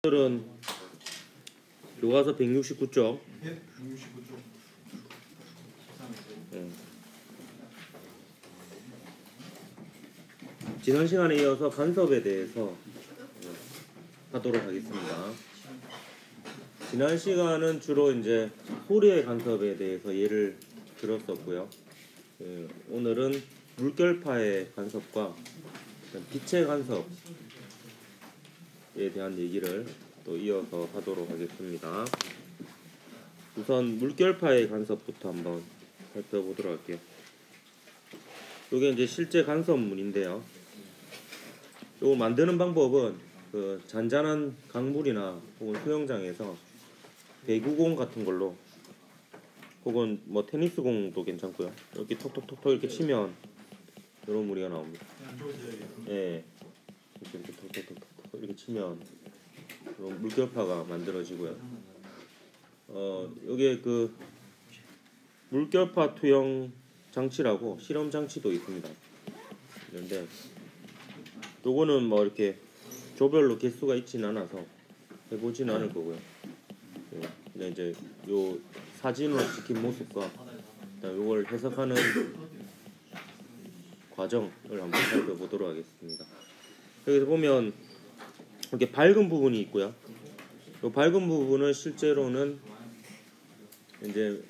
오늘은 교과서 169쪽. 예, 169쪽. 지난 시간에 이어서 간섭에 대해서 하도록 하겠습니다. 지난 시간은 주로 이제 소리의 간섭에 대해서 예를 들었었고요. 오늘은 물결파의 간섭과 빛의 간섭에 대한 얘기를 또 이어서 하도록 하겠습니다. 우선 물결파의 간섭부터 한번 살펴보도록 할게요. 이게 이제 실제 간섭문인데요. 이거 만드는 방법은 그 잔잔한 강물이나 혹은 수영장에서 배구공 같은 걸로, 혹은 뭐 테니스공도 괜찮고요. 이렇게 톡톡톡톡 이렇게 치면 이런 무리가 나옵니다. 예, 이렇게 톡톡톡톡 이렇게 치면 이런 물결파가 만들어지고요. 여기에 그 물결파 투영 장치라고 실험 장치도 있습니다. 그런데 요거는 뭐 이렇게 조별로 개수가 있진 않아서 해보지는 않을 거고요. 근데 이제 요 사진으로 찍힌 모습과 요걸 해석하는 과정을 한번 살펴보도록 하겠습니다. 여기서 보면 이렇게 밝은 부분이 있고요. 이 밝은 부분은 실제로는 이제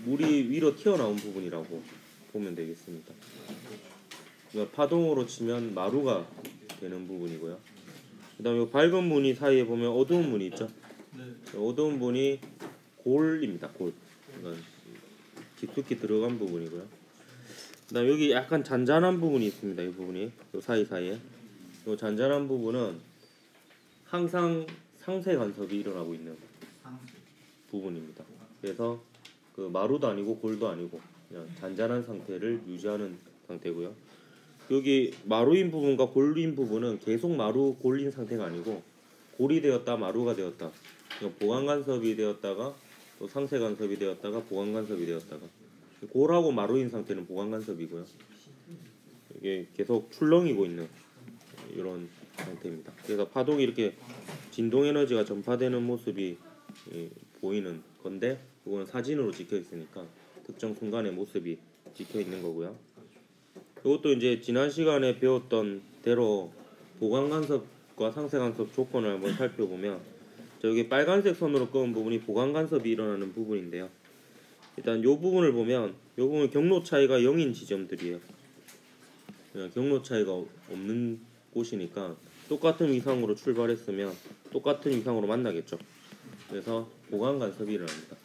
물이 위로 튀어나온 부분이라고 보면 되겠습니다. 그러니까 파동으로 치면 마루가 되는 부분이고요. 그 다음에 밝은 무늬 사이에 보면 어두운 무늬 있죠? 어두운 부분이 골입니다. 골. 그러니까 깊숙이 들어간 부분이고요. 그 다음에 여기 약간 잔잔한 부분이 있습니다. 이 부분이 이 사이사이에 이 잔잔한 부분은 항상 상세 간섭이 일어나고 있는 부분입니다. 그래서 그 마루도 아니고 골도 아니고 그냥 잔잔한 상태를 유지하는 상태고요. 여기 마루인 부분과 골인 부분은 계속 마루 골인 상태가 아니고 골이 되었다 마루가 되었다, 보강 간섭이 되었다가 또 상세 간섭이 되었다가 보강 간섭이 되었다가, 골하고 마루인 상태는 보강 간섭이고요. 이게 계속 출렁이고 있는 이런 상태입니다. 그래서 파동이 이렇게 진동 에너지가 전파되는 모습이 보이는 건데, 이거는 사진으로 찍혀 있으니까 특정 순간의 모습이 찍혀 있는 거고요. 이것도 이제 지난 시간에 배웠던 대로 보강 간섭과 상세 간섭 조건을 한번 살펴보면, 여기 빨간색 선으로 그은 부분이 보강 간섭이 일어나는 부분인데요. 일단 이 부분을 보면 이 부분 경로 차이가 0인 지점들이에요. 경로 차이가 없는 곳이니까 똑같은 위상으로 출발했으면 똑같은 위상으로 만나겠죠. 그래서 보강 간섭이 일어납니다.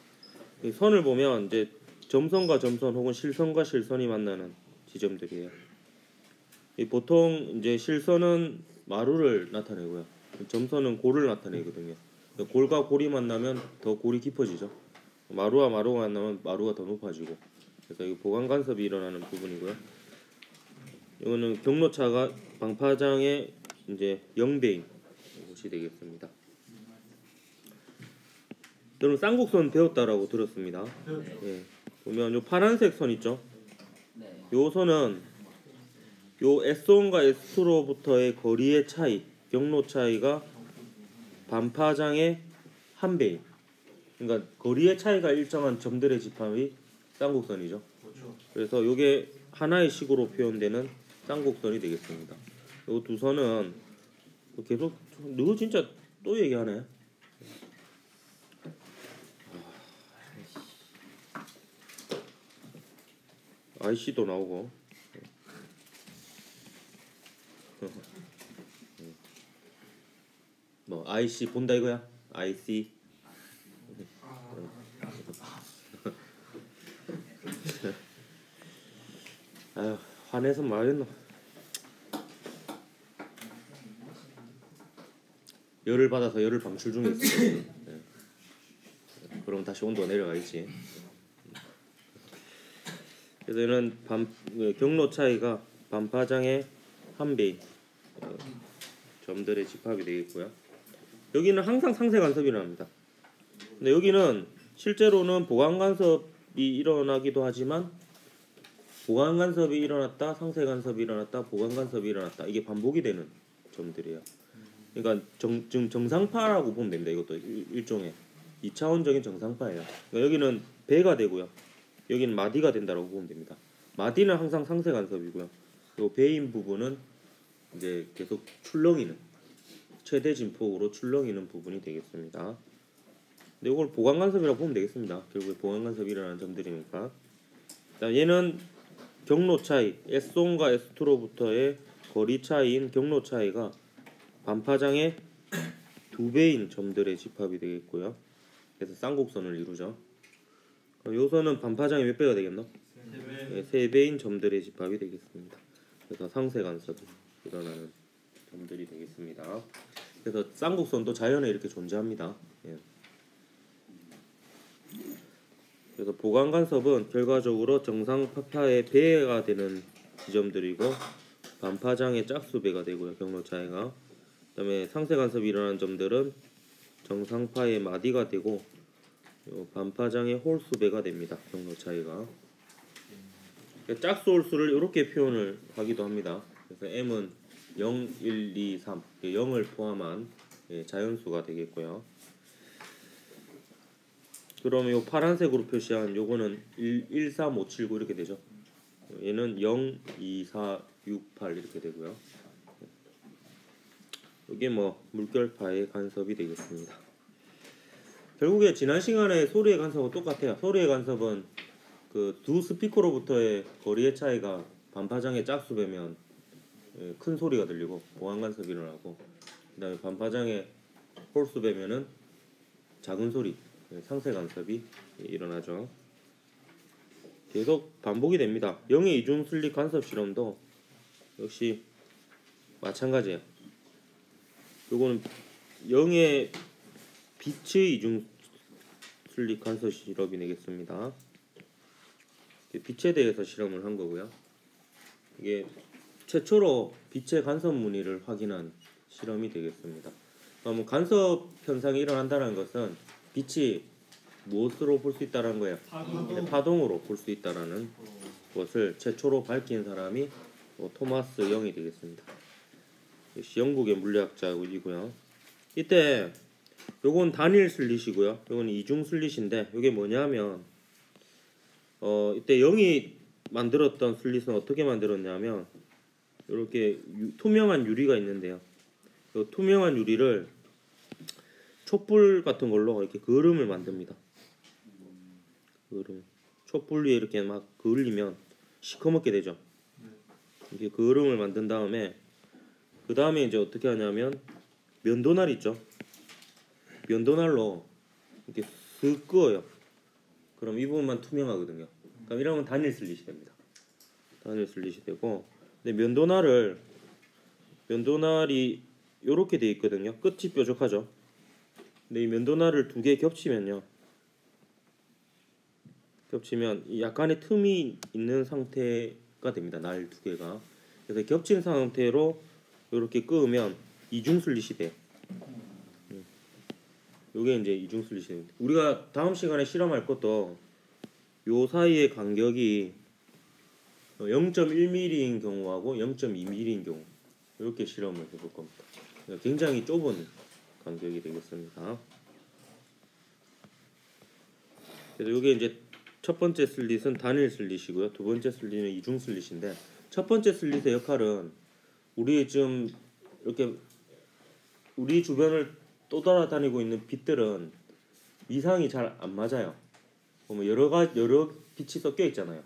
이 선을 보면 이제 점선과 점선 혹은 실선과 실선이 만나는 지점들이에요. 보통 이제 실선은 마루를 나타내고요. 점선은 골을 나타내거든요. 골과 골이 만나면 더 골이 깊어지죠. 마루와 마루가 만나면 마루가 더 높아지고, 그래서 이 보강 간섭이 일어나는 부분이고요. 이거는 경로차가 방파장의 이제 0배인 것이 되겠습니다. 여러분 쌍곡선 배웠다라고 들었습니다. 예. 보면 요 파란색 선 있죠? 요 선은 요 S1과 S2로부터의 거리의 차이, 경로 차이가 반파장의 1배인, 그러니까 거리의 차이가 일정한 점들의 집합이 쌍곡선이죠. 그래서 요게 하나의 식으로 표현되는 쌍곡선이 되겠습니다. 요 두 선은 계속 너 진짜 또 얘기하네. IC도 나오고. 뭐 IC 본다 이거야? IC. 아유, 화내서 말했노. 열을 받아서 열을 방출 중에 있어. 네. 그럼 다시 온도가 내려가겠지. 그래서 이는 경로 차이가 반파장의 1배인 점들의 집합이 되겠고요. 여기는 항상 상세 간섭이 일어납니다. 근데 여기는 실제로는 보강 간섭이 일어나기도 하지만, 보강 간섭이 일어났다, 상세 간섭이 일어났다, 보강 간섭이 일어났다, 이게 반복이 되는 점들이에요. 그러니까 지금 정상파라고 보면 됩니다. 이것도 일종의 2차원적인 정상파예요. 그러니까 여기는 배가 되고요. 여기는 마디가 된다라고 보면 됩니다. 마디는 항상 상세 간섭이고요. 요 배인 부분은 이제 계속 출렁이는 최대 진폭으로 출렁이는 부분이 되겠습니다. 근데 이걸 보강 간섭이라고 보면 되겠습니다. 결국에 보강 간섭이 일어나는 점들이니까. 얘는 경로 차이, S1과 S2로부터의 거리 차이인 경로 차이가 반파장의 2배인 점들의 집합이 되겠고요. 그래서 쌍곡선을 이루죠. 요선은 반파장의 몇 배가 되겠노? 3배인 점들의 집합이 되겠습니다. 그래서 상세 간섭이 일어나는 점들이 되겠습니다. 그래서 쌍곡선도 자연에 이렇게 존재합니다. 예. 그래서 보강 간섭은 결과적으로 정상파의 배가 되는 지점들이고 반파장의 짝수배가 되고요. 경로 차이가. 그다음에 상세 간섭이 일어나는 점들은 정상파의 마디가 되고 반파장의 홀수배가 됩니다. 경로 차이가. 짝수 홀수를 이렇게 표현을 하기도 합니다. 그래서 m은 0, 1, 2, 3 0을 포함한 자연수가 되겠고요. 그러면 요 파란색으로 표시한 요거는 1, 3, 5, 7, 9 이렇게 되죠. 얘는 0, 2, 4, 6, 8 이렇게 되고요. 이게 뭐 물결파의 간섭이 되겠습니다. 결국에 지난 시간에 소리의 간섭은 똑같아요. 소리의 간섭은 그 두 스피커로부터의 거리의 차이가 반파장의 짝수배면 큰 소리가 들리고 보강 간섭이 일어나고, 그 다음에 반파장의 홀수배면은 작은 소리, 상세 간섭이 일어나죠. 계속 반복이 됩니다. 영의 이중 슬립 간섭 실험도 역시 마찬가지예요. 요거는 영의 빛의 이중 슬립 간섭 실험이 되겠습니다. 빛에 대해서 실험을 한 거고요. 이게 최초로 빛의 간섭 무늬를 확인한 실험이 되겠습니다. 그럼 간섭 현상이 일어난다는 것은 빛이 무엇으로 볼 수 있다는 거예요? 파동으로 볼 수 있다는 것을 최초로 밝힌 사람이 토마스 영이 되겠습니다. 영국의 물리학자이고요. 이때 요건 단일 슬릿이고요. 요건 이중 슬릿인데 요게 뭐냐면 이때 영이 만들었던 슬릿은 어떻게 만들었냐면 이렇게 투명한 유리가 있는데요. 이 투명한 유리를 촛불 같은 걸로 이렇게 그을음을 만듭니다. 그을음. 촛불 위에 이렇게 막 그을리면 시커멓게 되죠. 이렇게 그을음을 만든 다음에 그 다음에 이제 어떻게 하냐면 면도날 있죠. 면도날로 이렇게 쓱 그어요. 그럼 이 부분만 투명하거든요. 그럼 이러면 단일 슬릿이 됩니다. 단일 슬릿이 되고, 근데 면도날이 이렇게 돼 있거든요. 끝이 뾰족하죠. 근데 이 면도날을 두 개 겹치면 약간의 틈이 있는 상태가 됩니다. 날 두 개가. 그래서 겹친 상태로 이렇게 끄으면 이중 슬릿이 돼요. 요게 이제 이중 슬릿입니다. 우리가 다음 시간에 실험할 것도 요 사이의 간격이 0.1mm인 경우하고 0.2mm인 경우 이렇게 실험을 해볼 겁니다. 굉장히 좁은 간격이 되겠습니다. 그래서 이게 이제 첫 번째 슬릿은 단일 슬릿이고요. 두 번째 슬릿은 이중 슬릿인데, 첫 번째 슬릿의 역할은 우리 지금 이렇게 우리 주변을 떠돌아다니고 있는 빛들은 위상이 잘 안 맞아요. 보면 여러 빛이 섞여 있잖아요.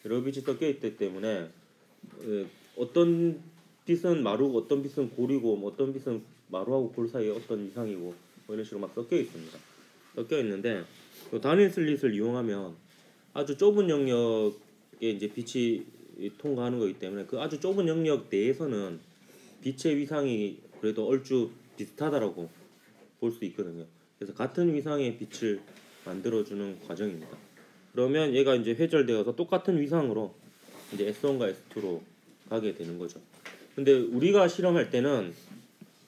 여러 빛이 섞여 있기 때문에 어떤 빛은 마루고 어떤 빛은 골이고 어떤 빛은 마루하고 골 사이에 어떤 이상이고 뭐 이런 식으로 막 섞여 있습니다. 섞여 있는데 단일 슬릿을 이용하면 아주 좁은 영역에 이제 빛이 통과하는 거기 때문에 그 아주 좁은 영역 내에서는 빛의 위상이 그래도 얼추 비슷하다라고 볼 수 있거든요. 그래서 같은 위상의 빛을 만들어주는 과정입니다. 그러면 얘가 이제 회절되어서 똑같은 위상으로 이제 S1과 S2로 가게 되는 거죠. 근데 우리가 실험할 때는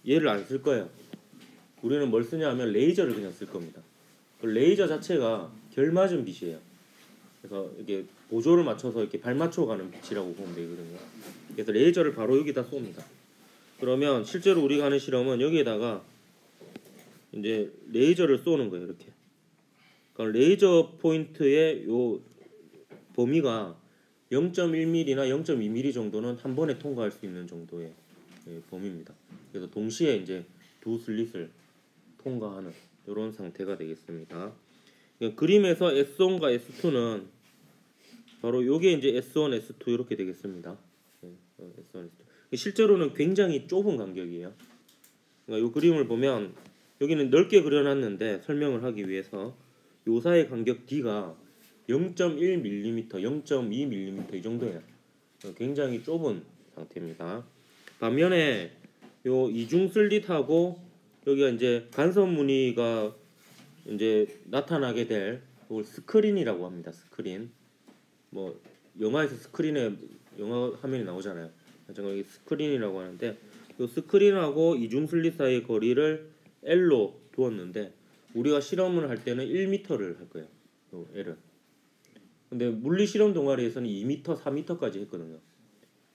얘를 안 쓸 거예요. 우리는 뭘 쓰냐 하면 레이저를 그냥 쓸 겁니다. 레이저 자체가 결맞은 빛이에요. 그래서 이게 보조를 맞춰서 이렇게 발맞춰 가는 빛이라고 보면 되거든요. 그래서 레이저를 바로 여기다 쏩니다. 그러면 실제로 우리가 하는 실험은 여기에다가 이제 레이저를 쏘는 거예요. 이렇게. 그러니까 레이저 포인트의 요 범위가 0.1mm나 0.2mm 정도는 한 번에 통과할 수 있는 정도의 범위입니다. 그래서 동시에 이제 두 슬릿을 통과하는 이런 상태가 되겠습니다. 그러니까 그림에서 S1과 S2는 바로 요게 이제 S1, S2 이렇게 되겠습니다. S1, S2. 실제로는 굉장히 좁은 간격이에요. 그러니까 요 그림을 보면 여기는 넓게 그려놨는데 설명을 하기 위해서 요 사이 간격 D가 0.1mm, 0.2mm 이 정도예요. 굉장히 좁은 상태입니다. 반면에 요 이중 슬릿하고 여기가 이제 간섭 무늬가 이제 나타나게 될 이걸 스크린이라고 합니다. 스크린. 뭐 영화에서 스크린에 영화 화면이 나오잖아요. 여기 스크린이라고 하는데 이 스크린하고 이중 슬릿 사이의 거리를 L로 두었는데 우리가 실험을 할 때는 1m를 할 거예요. 요 L은. 근데 물리 실험 동아리에서는 2m, 4m까지 했거든요.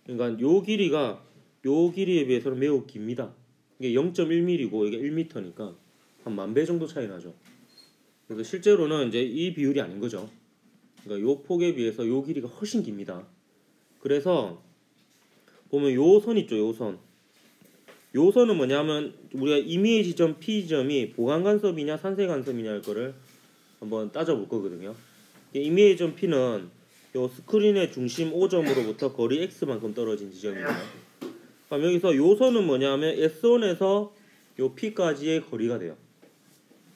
그러니까 요 길이가 요 길이에 비해서는 매우 깁니다. 이게 0.1mm고 이게 1m니까 한 10,000배 정도 차이 나죠. 그래서 실제로는 이제 이 비율이 아닌 거죠. 그러니까 요 폭에 비해서 요 길이가 훨씬 깁니다. 그래서 보면 요 선 있죠, 요 선. 요 선은 뭐냐면 우리가 임의의 지점 P 지점이 보강 간섭이냐 산세 간섭이냐 할 거를 한번 따져볼 거거든요. 임의의 지점 P는 요 스크린의 중심 O점으로부터 거리 X만큼 떨어진 지점이에요. 그럼 여기서 요 선은 뭐냐면 S1에서 요 P까지의 거리가 돼요.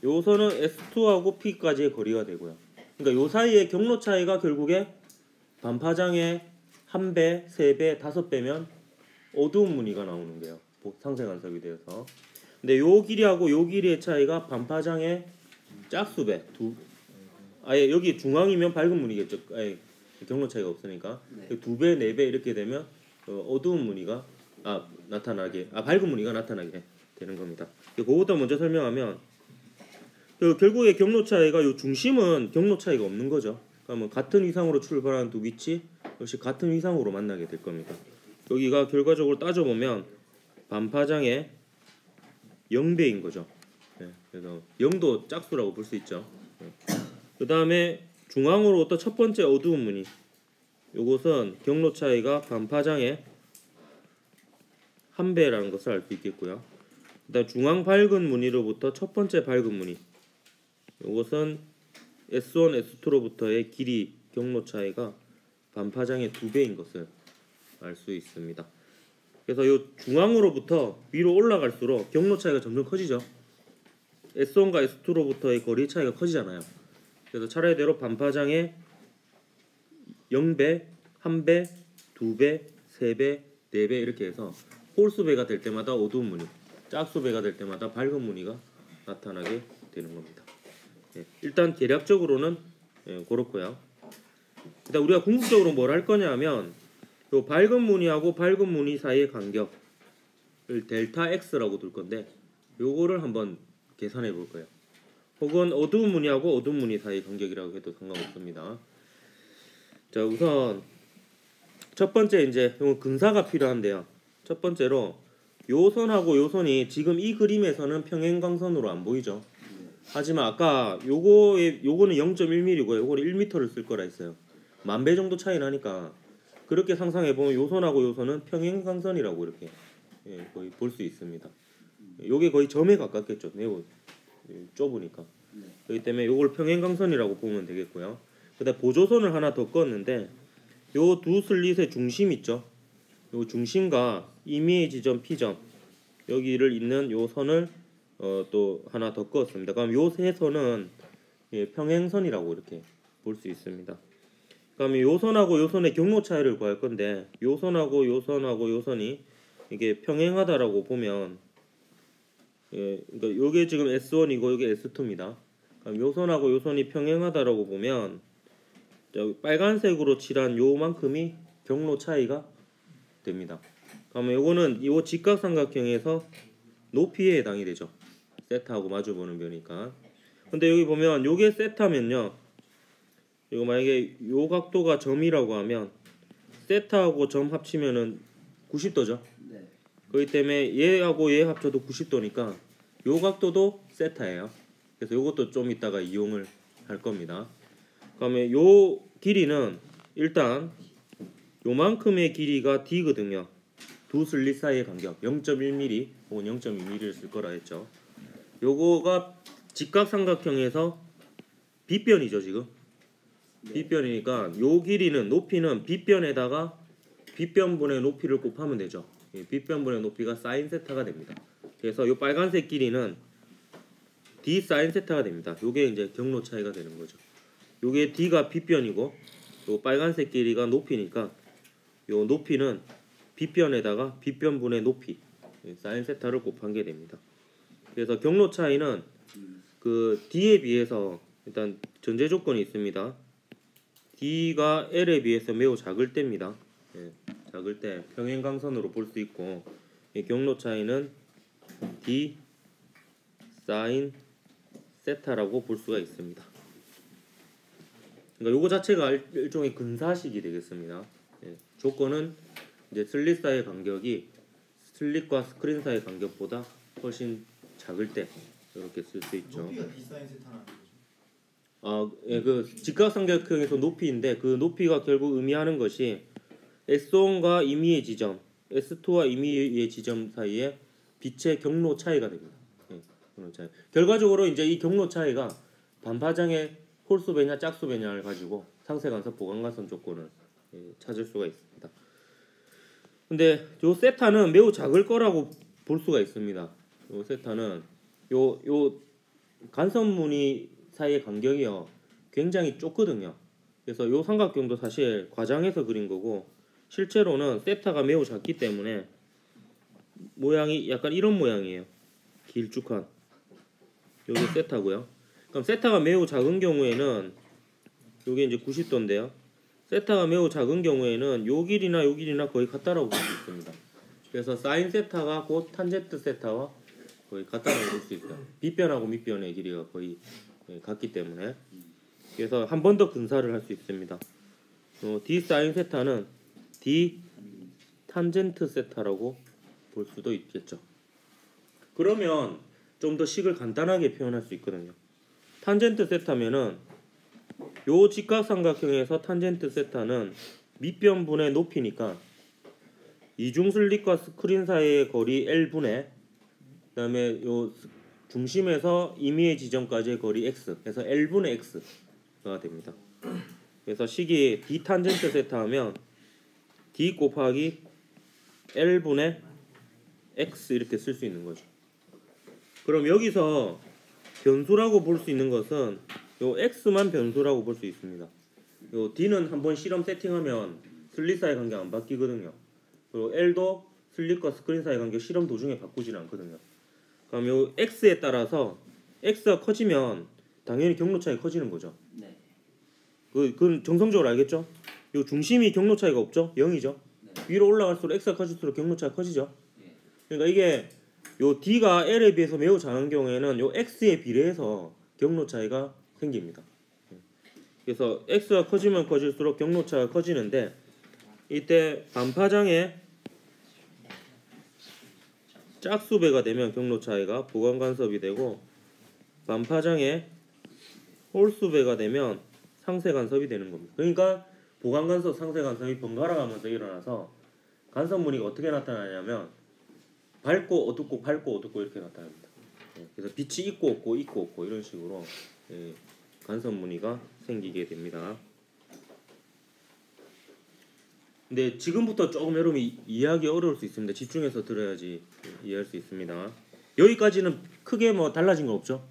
요 선은 S2하고 P까지의 거리가 되고요. 그러니까 요 사이의 경로 차이가 결국에 반파장의 1배, 3배, 5배면 어두운 무늬가 나오는 거예요. 상세 간섭이 되어서. 근데 요 길이하고 요 길이의 차이가 반파장의 짝수배. 아예 여기 중앙이면 밝은 무늬겠죠. 아예 경로 차이가 없으니까. 네. 2배, 4배 이렇게 되면 어두운 무늬가 밝은 무늬가 나타나게 되는 겁니다. 그것도 먼저 설명하면 결국에 경로 차이가 요 중심은 경로 차이가 없는 거죠. 그러면 같은 위상으로 출발하는 두 빛이 역시 같은 위상으로 만나게 될 겁니다. 여기가 결과적으로 따져보면 반파장의 0배인 거죠. 네, 그래서 0도 짝수라고 볼 수 있죠. 네. 그 다음에 중앙으로부터 첫 번째 어두운 무늬, 요것은 경로 차이가 반파장의 1배라는 것을 알 수 있겠고요. 그 다음 중앙 밝은 무늬로부터 첫 번째 밝은 무늬, 요것은 S1, S2로부터의 길이 경로 차이가 반파장의 2배인 것을 알 수 있습니다. 그래서 요 중앙으로부터 위로 올라갈수록 경로 차이가 점점 커지죠. S1과 S2로부터의 거리 차이가 커지잖아요. 그래서 차례대로 반파장의 0배, 1배, 2배, 3배, 4배 이렇게 해서 홀수배가 될 때마다 어두운 무늬, 짝수배가 될 때마다 밝은 무늬가 나타나게 되는 겁니다. 네, 일단 대략적으로는 그렇고요. 일단 우리가 궁극적으로 뭘 할 거냐 하면 요 밝은 무늬하고 밝은 무늬 사이의 간격을 델타 X라고 둘 건데 요거를 한번 계산해 볼 거예요. 혹은 어두운 무늬하고 어두운 무늬 사이의 간격이라고 해도 상관없습니다. 자, 우선 첫 번째 이제 요건 근사가 필요한데요. 첫 번째로 요 선하고 요 선이 지금 이 그림에서는 평행광선으로 안 보이죠. 하지만 아까 요거는 0.1mm고요. 요거는 1m를 쓸 거라 했어요. 10,000배 정도 차이 나니까 그렇게 상상해 보면 요 선하고 요 선은 평행광선이라고 이렇게 거의 볼 수 있습니다. 요게 거의 점에 가깝겠죠. 매우 좁으니까. 그렇기 때문에 요걸 평행광선이라고 보면 되겠고요. 그다음 보조선을 하나 더 껐는데 요 두 슬릿의 중심 있죠. 요 중심과 임의의 지점 P점 여기를 잇는 요 선을 또 하나 더 껐습니다. 그럼 요 세 선은 평행선이라고 이렇게 볼 수 있습니다. 그럼 요 선하고 요 선의 경로 차이를 구할 건데 요 선하고 요 선하고 요 선이 이게 평행하다라고 보면 그러니까 요게 지금 S1이고 요게 S2입니다. 그럼 요 선하고 요 선이 평행하다라고 보면 빨간색으로 칠한 요만큼이 경로 차이가 됩니다. 그러면 요거는 요 직각삼각형에서 높이에 해당이 되죠. 세타하고 마주보는 면이니까. 근데 여기 보면 요게 세타면요. 이거 만약에 요 각도가 점이라고 하면 세타하고 점 합치면은 90도죠. 네. 그렇기 때문에 얘하고 얘 합쳐도 90도니까 요 각도도 세타예요. 그래서 요것도 좀 이따가 이용을 할 겁니다. 그다음에 요 길이는 일단 요만큼의 길이가 D거든요. 두 슬릿 사이의 간격 0.1mm 혹은 0.2mm를 쓸 거라 했죠. 요거가 직각삼각형에서 빗변이죠 지금. 빗변이니까 요 길이는 높이는 빗변에다가 빗변분의 높이를 곱하면 되죠. 빗변분의 높이가 사인 세타가 됩니다. 그래서 요 빨간색 길이는 D 사인 세타가 됩니다. 요게 이제 경로 차이가 되는 거죠. 요게 D가 빗변이고 요 빨간색 길이가 높이니까 요 높이는 빗변에다가 빗변분의 높이 사인 세타를 곱한 게 됩니다. 그래서 경로 차이는 그 D에 비해서 일단 전제 조건이 있습니다. D가 L에 비해서 매우 작을 때입니다. 작을 때 평행광선으로 볼 수 있고 이 경로 차이는 D 사인 세타라고 볼 수가 있습니다. 그러니까 요거 자체가 일종의 근사식이 되겠습니다. 조건은 이제 슬릿 사이의 간격이 슬릿과 스크린 사이의 간격보다 훨씬 작을 때 이렇게 쓸 수 있죠. 높이가 D 사인 세타라는 거죠. 그 직각삼각형에서 높이인데 그 높이가 결국 의미하는 것이 S1과 임의의 지점, S2와 임의의 지점 사이에 빛의 경로 차이가 됩니다. 경로 차이. 결과적으로 이제 이 경로 차이가 반파장의 홀수 배냐 짝수 배냐를 가지고 상세간섭 보강관선 조건을 찾을 수가 있습니다. 근데 요 세타는 매우 작을 거라고 볼 수가 있습니다. 요 세타는 요 간섭무늬 사이의 간격이요 굉장히 좁거든요. 그래서 요 삼각형도 사실 과장해서 그린 거고 실제로는 세타가 매우 작기 때문에 모양이 약간 이런 모양이에요. 길쭉한 요게 세타고요. 그럼 세타가 매우 작은 경우에는 요게 이제 90도인데요. 세타가 매우 작은 경우에는 요 길이나 거의 같다라고 볼 수 있습니다. 그래서 사인 세타가 곧 탄젠트 세타와 거의 같다라고 볼 수 있어요. 빗변하고 밑변의 길이가 거의 같기 때문에 그래서 한 번 더 근사를 할 수 있습니다. D 사인 세타는 D 탄젠트 세타라고 볼 수도 있겠죠. 그러면 좀 더 식을 간단하게 표현할 수 있거든요. 탄젠트 세타면은 요 직각삼각형에서 탄젠트 세타는 밑변분의 높이니까 이중 슬릿과 스크린 사이의 거리 L분의 그다음에 요 중심에서 임의의 지점까지의 거리 x 그래서 L분의 x가 됩니다. 그래서 식이 D 탄젠트 세타 하면 D 곱하기 L분의 x 이렇게 쓸 수 있는 거죠. 그럼 여기서 변수라고 볼 수 있는 것은 요 x만 변수라고 볼 수 있습니다. 요 D는 한번 실험 세팅하면 슬릿 사이 관계 안 바뀌거든요. 그리고 L도 슬릿과 스크린 사이 관계 실험 도중에 바꾸지는 않거든요. 그럼 요 x에 따라서 x가 커지면 당연히 경로 차이 커지는 거죠. 네. 그건 정성적으로 알겠죠? 요 중심이 경로 차이가 없죠? 0이죠. 네. 위로 올라갈수록 x가 커질수록 경로 차이가 커지죠. 네. 그러니까 이게 요 D가 L에 비해서 매우 작은 경우에는 요 x에 비례해서 경로 차이가 생깁니다. 그래서 x가 커지면 커질수록 경로 차이가 커지는데 이때 반파장의 짝수배가 되면 경로 차이가 보강간섭이 되고 반파장의 홀수배가 되면 상세간섭이 되는 겁니다. 그러니까 보강간섭, 상세간섭이 번갈아 가면서 일어나서 간섭무늬가 어떻게 나타나냐면 밝고 어둡고 밝고 어둡고 이렇게 나타납니다. 그래서 빛이 있고 없고 있고 없고 이런 식으로 간섭무늬가 생기게 됩니다. 근데 지금부터 조금 여러분이 이해하기 어려울 수 있습니다. 집중해서 들어야지 이해할 수 있습니다. 여기까지는 크게 뭐 달라진 건 없죠.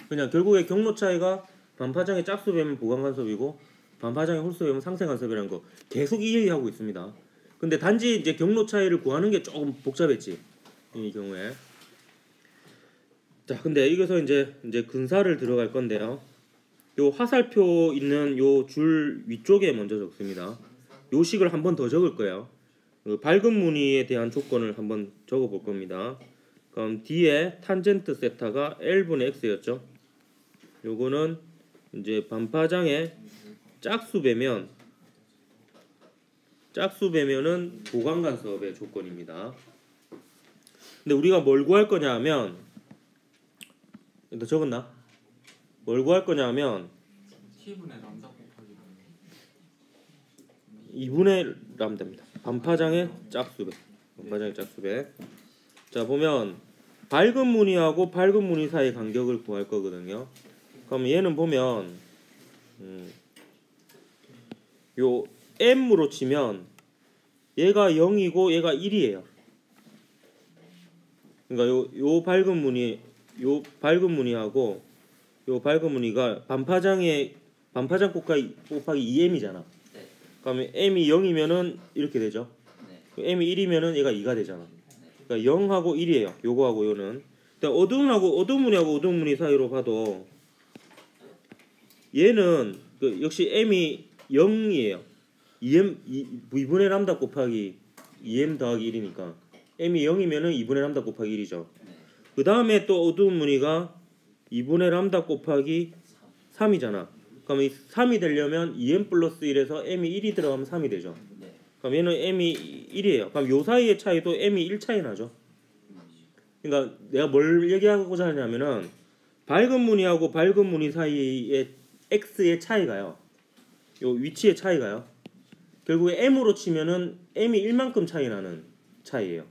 그냥 결국에 경로 차이가 반파장의 짝수배면 보강간섭이고 반파장의 홀수배면 상세간섭이라는 거 계속 이해하고 있습니다. 근데 단지 이제 경로 차이를 구하는 게 조금 복잡했지 이 경우에. 자, 근데 여기서 이제 근사를 들어갈 건데요. 요 화살표 있는 요 줄 위쪽에 먼저 적습니다. 요 식을 한 번 더 적을 거예요. 밝은 무늬에 대한 조건을 한번 적어 볼 겁니다. 그럼 D의 탄젠트 세타가 L분의 X였죠. 요거는 이제 반파장의 짝수배면은 보강간섭의 조건입니다. 근데 우리가 뭘 구할 거냐 하면 너 적었나? 뭘 구할 거냐 하면 t분의 람다 곱하기 2분의 람다입니다. 반파장의 짝수배. 반파장의 짝수배. 자 보면 밝은 무늬하고 밝은 무늬 사이의 간격을 구할 거거든요. 그럼 얘는 보면 요 m으로 치면 얘가 0이고 얘가 1이에요. 그러니까 요 밝은 무늬하고 요 밝은 무늬가 반파장 곱하기 2m이잖아. 네. 그러면 m이 0이면은 이렇게 되죠. 네. m이 1이면은 얘가 2가 되잖아. 그러니까 0하고 1이에요. 요거하고 요는. 어두운 무늬하고 어두운 무늬 사이로 봐도 얘는 역시 m이 0이에요. 2분의 람다 곱하기 2m 더하기 1이니까 m이 0이면은 2분의 람다 곱하기 1이죠. 네. 그 다음에 또 어두운 무늬가 2분의 람다 곱하기 3이잖아. 그럼 이 3이 되려면 2m 플러스 1에서 m이 1이 들어가면 3이 되죠. 네. 그럼 얘는 m이 1이에요. 그럼 요 사이의 차이도 m이 1 차이 나죠. 그러니까 내가 뭘 얘기하고자 하냐면은 밝은 무늬하고 밝은 무늬 사이의 x의 차이가요. 요 위치의 차이가요. 결국에 m으로 치면은 m이 1만큼 차이 나는 차이예요.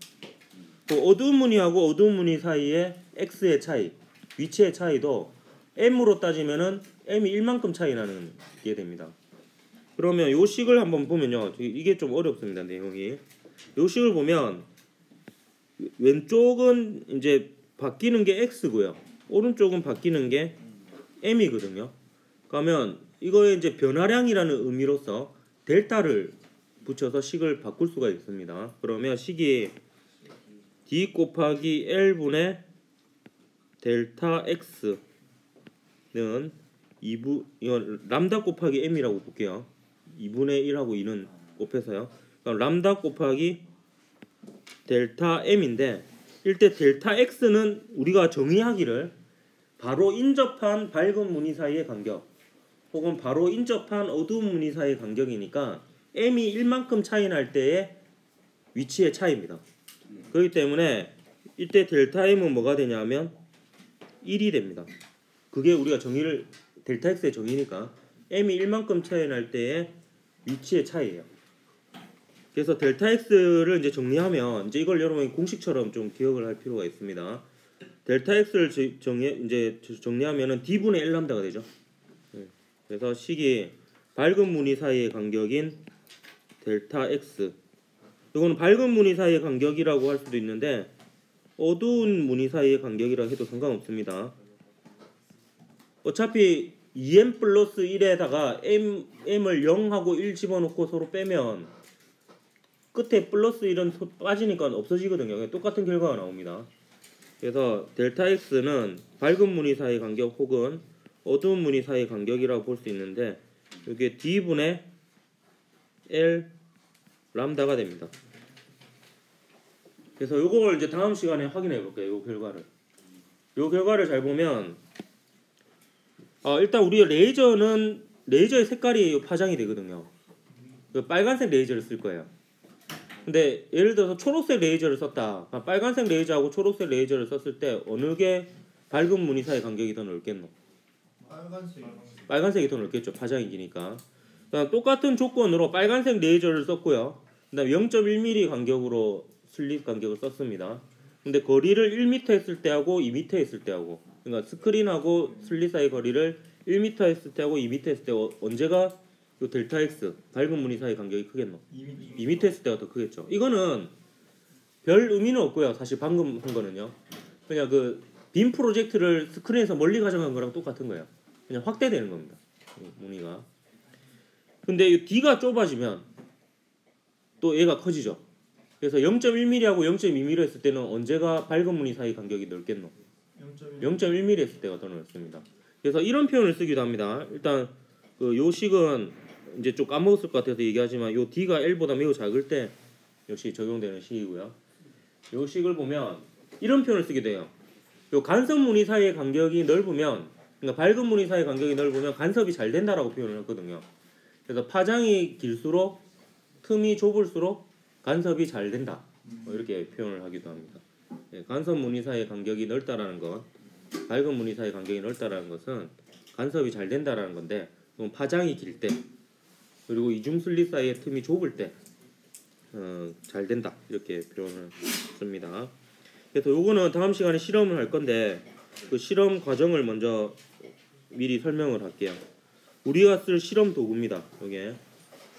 그 어두운 무늬하고 어두운 무늬 사이의 x의 차이, 위치의 차이도 m으로 따지면은 m이 1만큼 차이 나는 게 됩니다. 그러면 요 식을 한번 보면요. 이게 좀 어렵습니다. 내용이. 요 식을 보면 왼쪽은 이제 바뀌는 게 x고요. 오른쪽은 바뀌는 게 m이거든요. 그러면 이거에 이제 변화량이라는 의미로서 델타를 붙여서 식을 바꿀 수가 있습니다. 그러면 식이 d 곱하기 l분의 델타 x는 이건 람다 곱하기 m이라고 볼게요. 2분의 1하고 2는 곱해서요. 그럼 람다 곱하기 델타 m인데 일대 델타 x는 우리가 정의하기를 바로 인접한 밝은 무늬 사이의 간격 혹은 바로 인접한 어두운 무늬 사이의 간격이니까 m이 1만큼 차이 날 때의 위치의 차이입니다. 그렇기 때문에 이때 델타 m은 뭐가 되냐면 1이 됩니다. 그게 우리가 정의를 델타 x의 정의니까 m이 1만큼 차이 날 때의 위치의 차이예요. 그래서 델타 x를 이제 정리하면 이제 이걸 여러분이 공식처럼 좀 기억을 할 필요가 있습니다. 델타 x를 정리하면은 d분의 l 람다가 되죠. 그래서 식이 밝은 무늬 사이의 간격인 델타 x. 이거는 밝은 무늬 사이의 간격이라고 할 수도 있는데 어두운 무늬 사이의 간격이라고 해도 상관없습니다. 어차피 2m 플러스 1에다가 m을 0하고 1 집어넣고 서로 빼면 끝에 플러스 1은 빠지니까 없어지거든요. 똑같은 결과가 나옵니다. 그래서 델타 x는 밝은 무늬 사이의 간격 혹은 어두운 무늬 사이의 간격이라고 볼 수 있는데 이게 d분의 l 람다가 됩니다. 그래서 요걸 이제 다음 시간에 확인해 볼게요. 요 결과를 잘 보면 일단 우리 레이저의 색깔이 파장이 되거든요. 빨간색 레이저를 쓸 거예요. 근데 예를 들어서 초록색 레이저를 썼다. 빨간색 레이저하고 초록색 레이저를 썼을 때 어느 게 밝은 무늬 사이 간격이 더 넓겠노? 빨간색이 더 넓겠죠. 파장이 기니까. 똑같은 조건으로 빨간색 레이저를 썼고요. 그다음 0.1mm 간격으로 슬립 간격을 썼습니다. 근데 거리를 1m 했을 때하고 2m 했을 때하고 그러니까 스크린하고 슬립 사이 거리를 1m 했을 때하고 2m 했을 때 언제가 요 델타 x 밝은 무늬 사이 간격이 크겠노? 2m 했을 때가 더 크겠죠. 이거는 별 의미는 없고요. 사실 방금 한 거는요. 그냥 그 빔 프로젝트를 스크린에서 멀리 가져간 거랑 똑같은 거예요. 그냥 확대되는 겁니다. 무늬가. 근데 이 D가 좁아지면 또 얘가 커지죠. 그래서 0.1mm하고 0.2mm 했을 때는 언제가 밝은 무늬 사이 간격이 넓겠노? 0.1mm 했을 때가 더 넓습니다. 그래서 이런 표현을 쓰기도 합니다. 일단 요 식은 이제 좀 까먹었을 것 같아서 얘기하지만 요 D가 L보다 매우 작을 때 역시 적용되는 식이고요. 요 식을 보면 이런 표현을 쓰게 돼요. 요 간섭 무늬 사이의 간격이 넓으면 그러니까 밝은 무늬 사이의 간격이 넓으면 간섭이 잘 된다라고 표현을 했거든요. 그래서 파장이 길수록 틈이 좁을수록 간섭이 잘 된다. 이렇게 표현을 하기도 합니다. 예, 간섭 무늬 사이의 간격이 넓다라는 것, 밝은 무늬 사이의 간격이 넓다라는 것은 간섭이 잘 된다라는 건데, 그럼 파장이 길 때, 그리고 이중 슬릿 사이의 틈이 좁을 때, 잘 된다 이렇게 표현을 씁니다. 그래서 요거는 다음 시간에 실험을 할 건데 그 실험 과정을 먼저 미리 설명을 할게요. 우리가 쓸 실험 도구입니다. 이게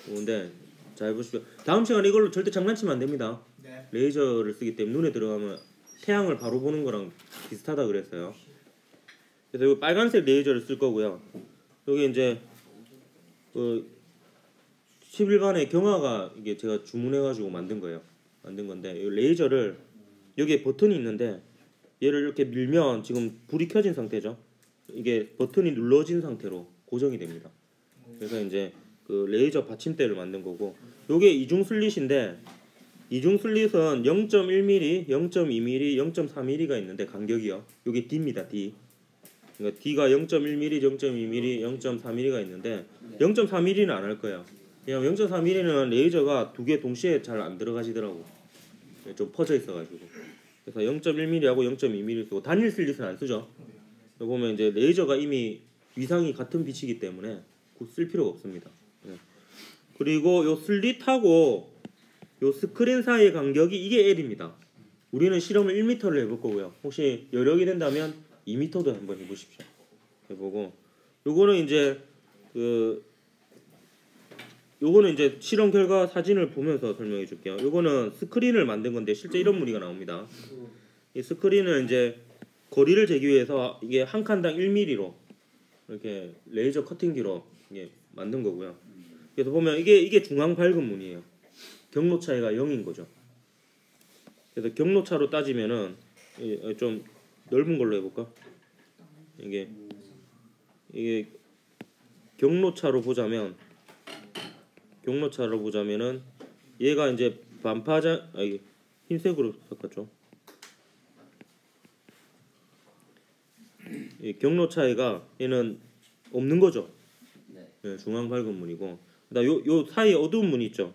근데 잘 보시고 다음 시간에 이걸로 절대 장난치면 안 됩니다. 네. 레이저를 쓰기 때문에 눈에 들어가면 태양을 바로 보는 거랑 비슷하다 그랬어요. 그래서 이 빨간색 레이저를 쓸 거고요. 여기 이제 그 11반의 경화가 이게 제가 주문해가지고 만든 거예요. 만든 건데 이 레이저를 여기에 버튼이 있는데 얘를 이렇게 밀면 지금 불이 켜진 상태죠. 이게 버튼이 눌러진 상태로 고정이 됩니다. 그래서 이제 그 레이저 받침대를 만든 거고, 요게 이중 슬릿인데 이중 슬릿은 0.1mm, 0.2mm, 0.4mm가 있는데 간격이요. 요게 D입니다. D. 그러니까 D가 0.1mm, 0.2mm, 0.4mm가 있는데 0.4mm는 안 할 거예요. 왜냐면 0.4mm는 레이저가 두 개 동시에 잘 안 들어가시더라고. 좀 퍼져 있어가지고. 그래서 0.1mm하고 0.2mm 쓰고 단일 슬릿은 안 쓰죠. 여기 보면 이제 레이저가 이미 위상이 같은 빛이기 때문에 곧 쓸 필요가 없습니다. 그리고 요 슬릿하고 요 스크린 사이의 간격이 이게 L입니다. 우리는 실험을 1m를 해볼 거고요. 혹시 여력이 된다면 2m도 한번 해보십시오. 해보고 요거는 이제 요거는 이제 실험 결과 사진을 보면서 설명해 줄게요. 요거는 스크린을 만든 건데 실제 이런 무늬가 나옵니다. 이 스크린은 이제 거리를 재기 위해서 이게 한 칸당 1mm로 이렇게 레이저 커팅기로 이게 만든 거고요. 그래서 보면 이게 중앙 밝은 무늬예요. 경로 차이가 0인 거죠. 그래서 경로차로 따지면은 좀 넓은 걸로 해볼까? 이게 경로차로 보자면은 얘가 이제 반파장 흰색으로 섞었죠. 이 경로 차이가 얘는 없는 거죠. 네, 중앙 밝은 무늬고, 그다음 요 사이에 어두운 무늬 있죠.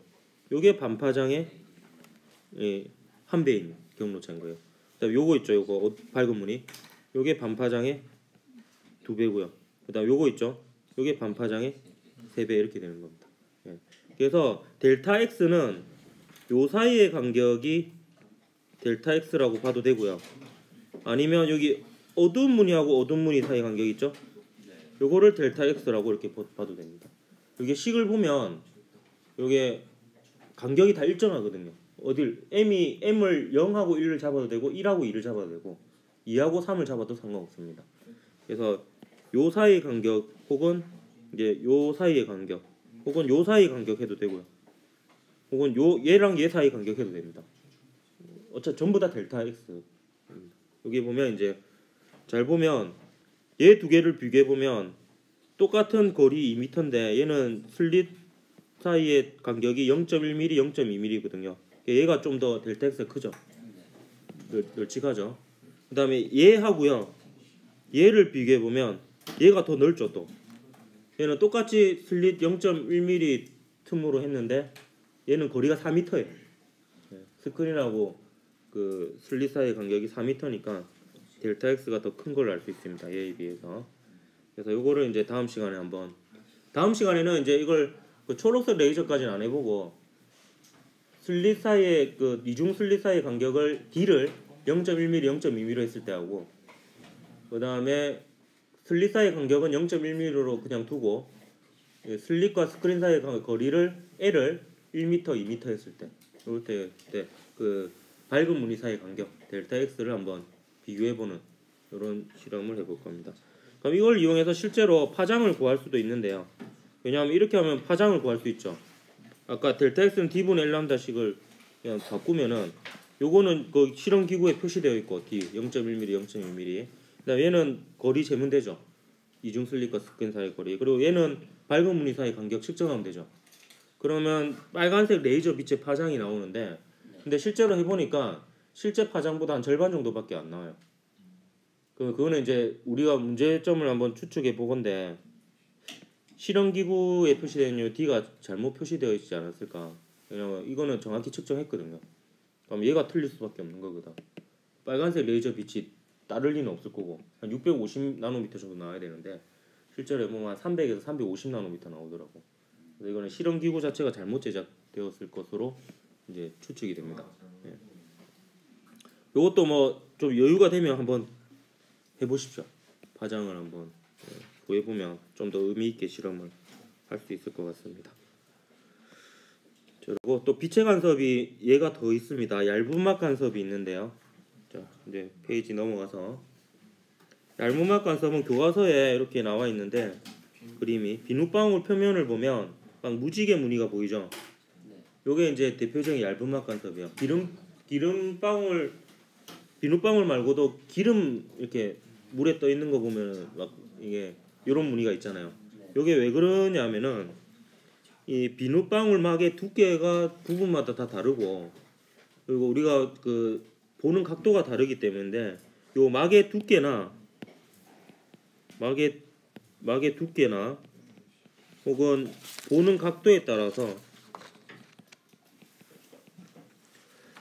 요게 반파장의 한 배인 경로 차인 거예요. 그다음 요거 있죠. 요거 밝은 무늬. 요게 반파장의 두 배고요. 그다음 요거 있죠. 요게 반파장의 세 배 이렇게 되는 겁니다. 예. 그래서 델타 x는 요 사이의 간격이 델타 x라고 봐도 되고요. 아니면 여기 어두운 무늬하고 어두운 무늬 사이 간격 있죠? 요거를 델타 x라고 이렇게 봐도 됩니다. 이게 식을 보면 요게 간격이 다 일정하거든요. 어딜 m을 0하고 1을 잡아도 되고 1하고 2를 잡아도 되고 2하고 3을 잡아도 상관없습니다. 그래서 요 사이 간격 혹은 이제 요 사이의 간격 혹은 요 사이 간격 해도 되고요. 혹은 얘랑 얘 사이 간격 해도 됩니다. 어차피 전부 다 델타 x. 여기 보면 이제 잘 보면 얘 두 개를 비교해 보면 똑같은 거리 2m인데 얘는 슬릿 사이의 간격이 0.1mm, 0.2mm거든요. 얘가 좀 더 델타 x가 크죠. 널찍하죠. 그 다음에 얘하고요. 얘를 비교해 보면 얘가 더 넓죠. 또 얘는 똑같이 슬릿 0.1mm 틈으로 했는데 얘는 거리가 4m예요. 스크린하고 그 슬릿 사이의 간격이 4m니까 델타 x가 더 큰 걸 알 수 있습니다. 얘에 비해서. 그래서 요거를 이제 다음 시간에는 이제 이걸 그 초록색 레이저까지는 안 해보고 슬릿 사이의 그 이중 슬릿 사이의 간격을 D를 0.1mm, 0.2mm 했을 때 하고, 그 다음에 슬릿 사이의 간격은 0.1mm로 그냥 두고 슬릿과 스크린 사이의 거리를 L을 1m, 2m 했을 때, 이럴 때 그 밝은 무늬 사이의 간격 델타 x를 한번 비교해보는 이런 실험을 해볼 겁니다. 그럼 이걸 이용해서 실제로 파장을 구할 수도 있는데요. 왜냐하면 이렇게 하면 파장을 구할 수 있죠. 아까 델타 x는 d분의 1람다식을 그냥 바꾸면은 요거는 그 실험 기구에 표시되어 있고 d 0.1mm, 0.2mm. 그다음 얘는 거리 재면 되죠. 이중 슬릿과 스크린 사이 거리. 그리고 얘는 밝은 무늬 사이 간격 측정하면 되죠. 그러면 빨간색 레이저 빛의 파장이 나오는데, 근데 실제로 해보니까 실제 파장보다 한 절반 정도밖에 안 나와요. 그거는 이제 우리가 문제점을 한번 추측해 보건데 실험 기구에 표시되어 있는 D가 잘못 표시되어 있지 않았을까? 왜냐면 이거는 정확히 측정했거든요. 그럼 얘가 틀릴 수밖에 없는 거거든. 빨간색 레이저 빛이 따를 리는 없을 거고 한 650 나노미터 정도 나와야 되는데 실제로 보면 한 300에서 350 나노미터 나오더라고. 그래서 이거는 실험 기구 자체가 잘못 제작되었을 것으로 이제 추측이 됩니다. 예. 이것도 뭐 좀 여유가 되면 한번 해보십시오. 파장을 한번 구해보면 좀 더 의미 있게 실험을 할 수 있을 것 같습니다. 그리고 또 빛의 간섭이 얘가 더 있습니다. 얇은 막 간섭이 있는데요. 자, 이제 페이지 넘어가서 얇은 막 간섭은 교과서에 이렇게 나와 있는데 그림이 비눗방울 표면을 보면 막 무지개 무늬가 보이죠. 요게 이제 대표적인 얇은 막 간섭이에요. 비눗방울 말고도 기름 이렇게 물에 떠 있는 거 보면 막 이게 이런 무늬가 있잖아요. 요게 왜 그러냐면은 이 비눗방울 막의 두께가 부분마다 다 다르고 그리고 우리가 그 보는 각도가 다르기 때문에 요 막의 두께나 혹은 보는 각도에 따라서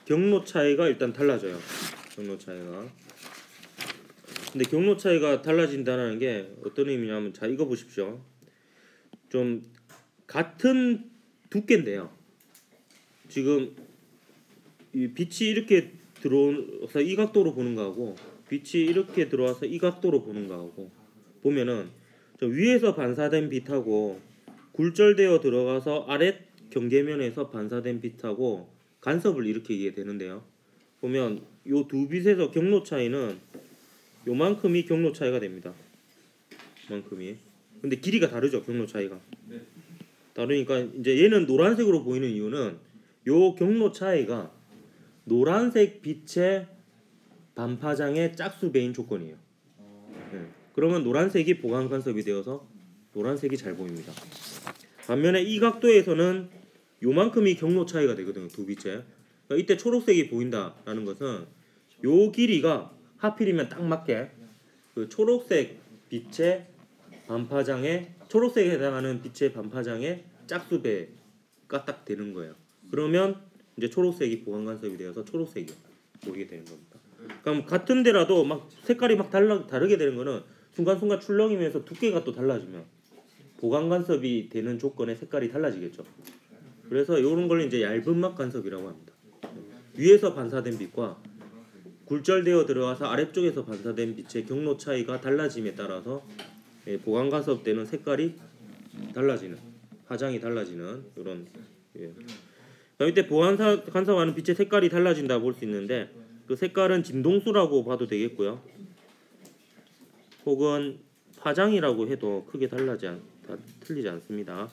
경로 차이가 일단 달라져요. 경로 차이가. 근데 경로 차이가 달라진다는 게 어떤 의미냐면 자 이거 보십시오. 좀 같은 두께인데요. 지금 이 빛이 이렇게 들어와서 이 각도로 보는 거하고 빛이 이렇게 들어와서 이 각도로 보는 거하고 보면은 저 위에서 반사된 빛하고 굴절되어 들어가서 아랫 경계면에서 반사된 빛하고 간섭을 일으키게 되는데요. 보면 요 두 빛에서 경로 차이는 요만큼이 경로 차이가 됩니다. 요만큼이. 근데 길이가 다르죠. 경로 차이가. 다르니까 이제 얘는 노란색으로 보이는 이유는 요 경로 차이가 노란색 빛의 반파장의 짝수배인 조건이에요. 그러면 노란색이 보강 간섭이 되어서 노란색이 잘 보입니다. 반면에 이 각도에서는 요만큼이 경로 차이가 되거든요. 두 빛에. 그러니까 이때 초록색이 보인다라는 것은 요 길이가 하필이면 딱 맞게 그 초록색 빛의 반파장의 초록색에 해당하는 빛의 반파장의 짝수배가 딱 되는 거예요. 그러면 이제 초록색이 보강 간섭이 되어서 초록색이 보이게 되는 겁니다. 그럼 같은 데라도 막 색깔이 막 다르게 되는 거는 순간순간 출렁이면서 두께가 또 달라지면 보강 간섭이 되는 조건의 색깔이 달라지겠죠. 그래서 이런 걸 이제 얇은 막 간섭이라고 합니다. 위에서 반사된 빛과 굴절되어 들어가서 아래쪽에서 반사된 빛의 경로 차이가 달라짐에 따라서 보강 간섭되는 색깔이 달라지는 화장이 달라지는 이런 이때 보강 간섭하는 빛의 색깔이 달라진다 볼 수 있는데 그 색깔은 진동수라고 봐도 되겠고요. 혹은 파장이라고 해도 크게 틀리지 않습니다.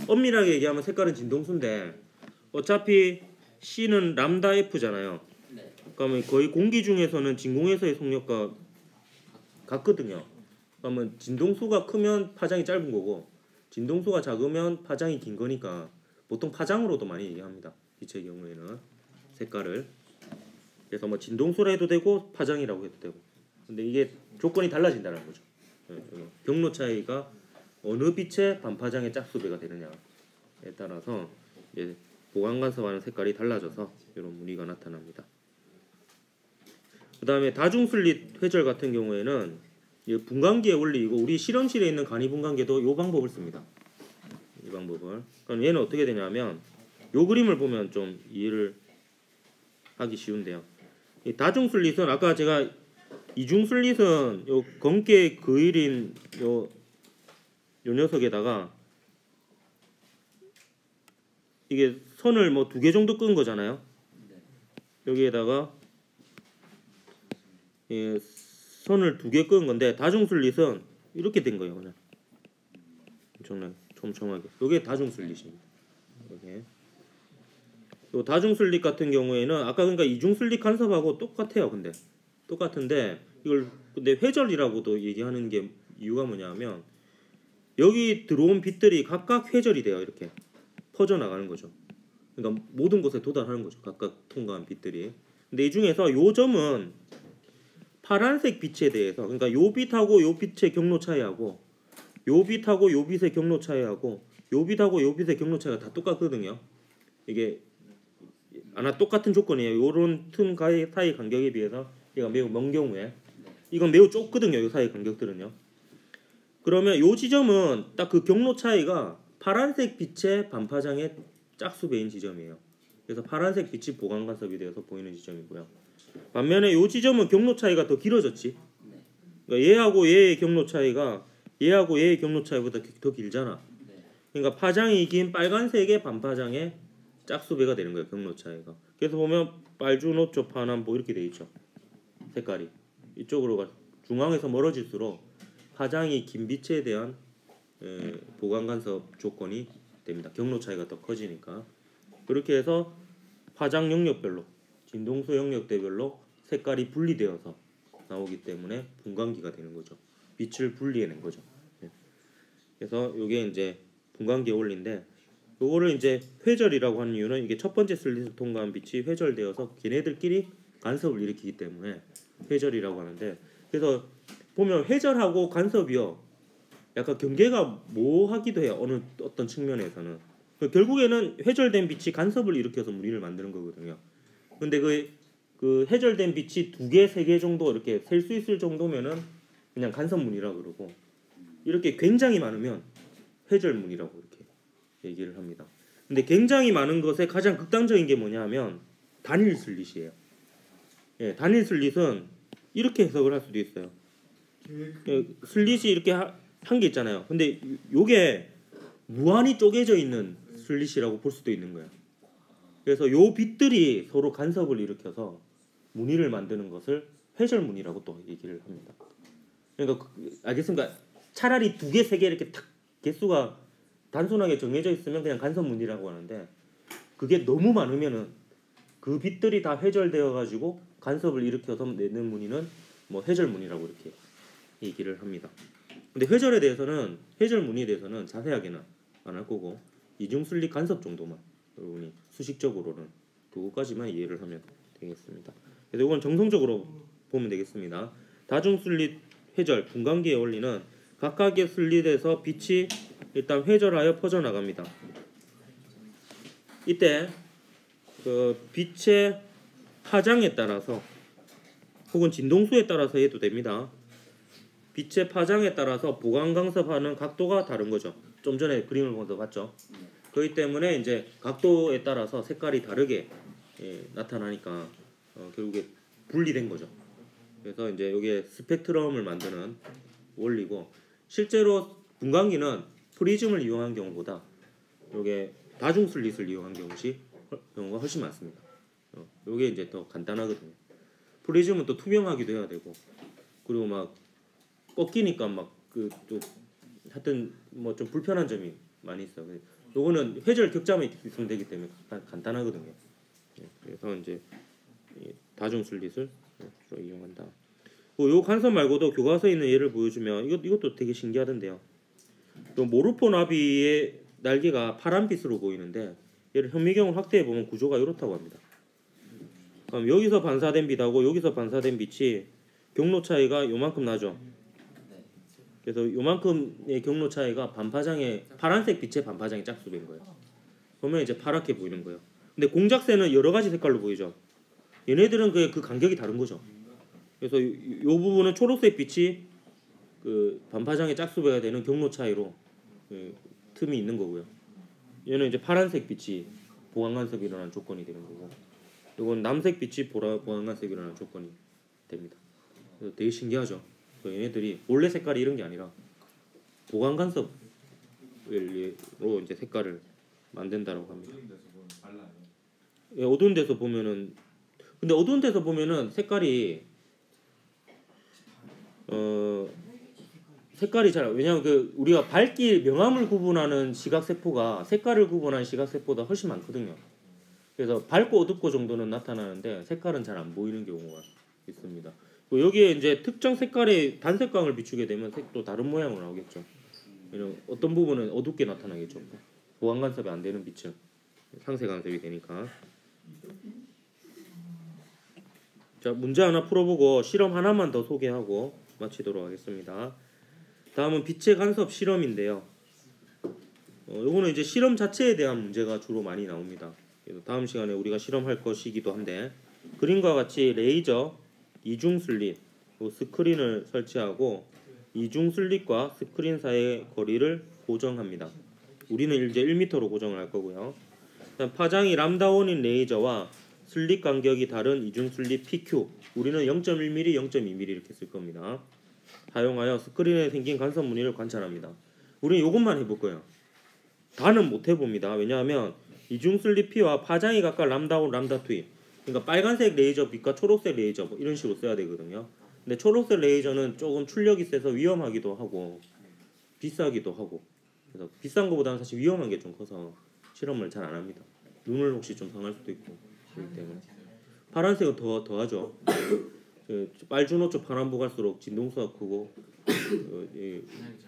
엄밀하게 얘기하면 색깔은 진동수인데 어차피 C는 람다 F잖아요. 그러면 거의 공기 중에서는 진공에서의 속력과 같거든요. 그러면 진동수가 크면 파장이 짧은 거고 진동수가 작으면 파장이 긴 거니까 보통 파장으로도 많이 얘기합니다. 빛의 경우에는 색깔을. 그래서 뭐 진동수라 해도 되고 파장이라고 해도 되고. 근데 이게 조건이 달라진다는 거죠. 경로 차이가 어느 빛의 반파장의 짝수배가 되느냐에 따라서 이제 보강 간섭하는 색깔이 달라져서 이런 무늬가 나타납니다. 그 다음에 다중슬릿 회절 같은 경우에는 분광기의 원리이고 우리 실험실에 있는 간이 분광기도 이 방법을 씁니다. 이 방법을. 그럼 얘는 어떻게 되냐면 이 그림을 보면 좀 이해를 하기 쉬운데요. 이 다중슬릿은 아까 제가 이중슬릿은 요 검게 그을인 요 녀석에다가 이게 선을 뭐 2개 정도 끈 거잖아요. 여기에다가 선을 2개 끈 건데 다중슬릿은 이렇게 된 거예요. 그냥 엄청나게 촘촘하게. 이게 다중슬릿입니다. 이렇게. 요 다중슬릿 같은 경우에는 아까 그러니까 이중슬릿 간섭하고 똑같아요. 근데 똑같은데 이걸 근데 회절이라고도 얘기하는 게 이유가 뭐냐면 여기 들어온 빛들이 각각 회절이 돼요. 이렇게 퍼져 나가는 거죠. 그러니까 모든 곳에 도달하는 거죠. 각각 통과한 빛들이. 근데 이 중에서 요 점은 파란색 빛에 대해서 그러니까 요 빛하고 요 빛의 경로 차이하고 요 빛하고 요 빛의 경로 차이하고 요 빛하고 요 빛의 경로 차이가 다 똑같거든요. 이게 똑같은 조건이에요. 요런 틈 사이 간격에 비해서 얘가 매우 먼 경우에 이건 매우 좁거든요. 요 사이 간격들은요. 그러면 요 지점은 딱 그 경로 차이가 파란색 빛의 반파장의 짝수배인 지점이에요. 그래서 파란색 빛이 보강 간섭이 되어서 보이는 지점이고요. 반면에 요 지점은 경로 차이가 더 길어졌지. 그러니까 얘하고 얘의 경로 차이가 얘하고 얘의 경로 차이보다 더 길잖아. 그러니까 파장이 긴 빨간색의 반파장의 짝수배가 되는 거예요. 경로 차이가. 그래서 보면 빨주노초 파남보 이렇게 돼 있죠. 색깔이 이쪽으로 가 중앙에서 멀어질수록 파장이 긴 빛에 대한 보강 간섭 조건이 됩니다. 경로 차이가 더 커지니까. 그렇게 해서 파장 영역별로 진동소 영역대별로 색깔이 분리되어서 나오기 때문에 분광기가 되는 거죠. 빛을 분리해낸 거죠. 그래서 이게 이제 분광기의 원리인데, 요거를 이제 회절이라고 하는 이유는 이게 첫 번째 슬릿을 통과한 빛이 회절되어서 걔네들끼리 간섭을 일으키기 때문에 회절이라고 하는데, 그래서 보면 회절하고 간섭이요 약간 경계가 모호하기도 해요. 어떤 측면에서는 결국에는 회절된 빛이 간섭을 일으켜서 무늬를 만드는 거거든요. 근데 그 회절된 빛이 2개, 3개 정도 이렇게 셀 수 있을 정도면은 그냥 간섭 무늬라 그러고, 이렇게 굉장히 많으면 회절 무늬라고 이렇게 얘기를 합니다. 근데 굉장히 많은 것의 가장 극단적인 게 뭐냐면 단일 슬릿이에요. 예, 단일 슬릿은 이렇게 해석을 할 수도 있어요. 슬릿이 이렇게 한 게 있잖아요. 근데 요게 무한히 쪼개져 있는 슬릿이라고 볼 수도 있는 거예요. 그래서 요 빛들이 서로 간섭을 일으켜서 무늬를 만드는 것을 회절 무늬라고 또 얘기를 합니다. 그러니까 알겠습니까? 차라리 2개, 3개 이렇게 탁 개수가 단순하게 정해져 있으면 그냥 간섭 무늬라고 하는데, 그게 너무 많으면은 그 빛들이 다 회절되어 가지고 간섭을 일으켜서 내는 무늬는 뭐 회절 무늬라고 이렇게 얘기를 합니다. 근데 회절 무늬에 대해서는 자세하게는 안 할 거고, 이중 슬릿 간섭 정도만 여러분이 수식적으로는 그거까지만 이해를 하면 되겠습니다. 그래서 이건 정성적으로 보면 되겠습니다. 다중 슬릿 회절 분광기의 원리는 각각의 슬릿에서 빛이 일단 회절하여 퍼져나갑니다. 이때 그 빛의 파장에 따라서 혹은 진동수에 따라서 해도 됩니다. 빛의 파장에 따라서 보강 간섭하는 각도가 다른 거죠. 좀 전에 그림을 보면서 봤죠. 그렇기 때문에 이제 각도에 따라서 색깔이 다르게 나타나니까 결국에 분리된 거죠. 그래서 이제 이게 스펙트럼을 만드는 원리고, 실제로 분광기는 프리즘을 이용한 경우보다 이게 다중 슬릿을 이용한 경우가 훨씬 많습니다. 이게 이제 더 간단하거든요. 프리즘은 또 투명하기도 해야 되고, 그리고 막 꺾이니까 막 또 하여튼 뭐 좀 불편한 점이 많이 있어요. 요거는 회절 격자만 있으면 되기 때문에 간단하거든요. 그래서 이제 다중 슬릿을 주로 이용한다. 요 간섭 말고도 교과서에 있는 예를 보여주면 이것도 되게 신기하던데요. 요 모르포 나비의 날개가 파란빛으로 보이는데, 얘를 현미경을 확대해 보면 구조가 이렇다고 합니다. 그럼 여기서 반사된 빛하고 여기서 반사된 빛이 경로 차이가 요만큼 나죠. 그래서 요만큼의 경로 차이가 반파장의 파란색 빛의 반파장의 짝수인 거예요. 그러면 이제 파랗게 보이는 거예요. 근데 공작새는 여러 가지 색깔로 보이죠. 얘네들은 그 간격이 다른 거죠. 그래서 요 부분은 초록색 빛이 그 반파장의 짝수배가 되는 경로 차이로 틈이 있는 거고요. 얘는 이제 파란색 빛이 보강 간섭이 일어나는 조건이 되는 거고, 이건 남색 빛이 보강 간섭이 일어나는 조건이 됩니다. 그래서 되게 신기하죠. 얘네들이 원래 색깔이 이런 게 아니라 보강 간섭으로 이제 색깔을 만든다라고 합니다. 예, 어두운 데서 보면은, 근데 어두운 데서 보면은 색깔이 색깔이 잘, 왜냐하면 그 우리가 밝기 명암을 구분하는 시각 세포가 색깔을 구분하는 시각 세포보다 훨씬 많거든요. 그래서 밝고 어둡고 정도는 나타나는데 색깔은 잘 안 보이는 경우가 있습니다. 여기에 이제 특정 색깔의 단색광을 비추게 되면 색도 다른 모양으로 나오겠죠. 어떤 부분은 어둡게 나타나겠죠. 보강 간섭이 안 되는 빛은 상세 간섭이 되니까. 자, 문제 하나 풀어보고 실험 하나만 더 소개하고 마치도록 하겠습니다. 다음은 빛의 간섭 실험인데요. 요거는 이제 실험 자체에 대한 문제가 주로 많이 나옵니다. 그래서 다음 시간에 우리가 실험할 것이기도 한데 그림과 같이 레이저 이중 슬릿 스크린을 설치하고 이중 슬릿과 스크린 사이의 거리를 고정합니다. 우리는 이제 1m로 고정을 할 거고요. 파장이 람다원인 레이저와 슬릿 간격이 다른 이중 슬릿 PQ 우리는 0.1mm, 0.2mm 이렇게 쓸 겁니다. 사용하여 스크린에 생긴 간섭 무늬를 관찰합니다. 우리는 이것만 해볼 거예요. 다는 못 해봅니다. 왜냐하면 이중 슬릿 P와 파장이 각각 람다원, 람다2 그러니까 빨간색 레이저 빛과 초록색 레이저 뭐 이런 식으로 써야 되거든요. 근데 초록색 레이저는 조금 출력이 세서 위험하기도 하고 비싸기도 하고 그래서 비싼 것보다는 사실 위험한 게 좀 커서 실험을 잘 안 합니다. 눈을 혹시 좀 상할 수도 있고 그렇기 때문에 파란색은 더하죠. 빨주노초 파란보 갈수록 진동수가 크고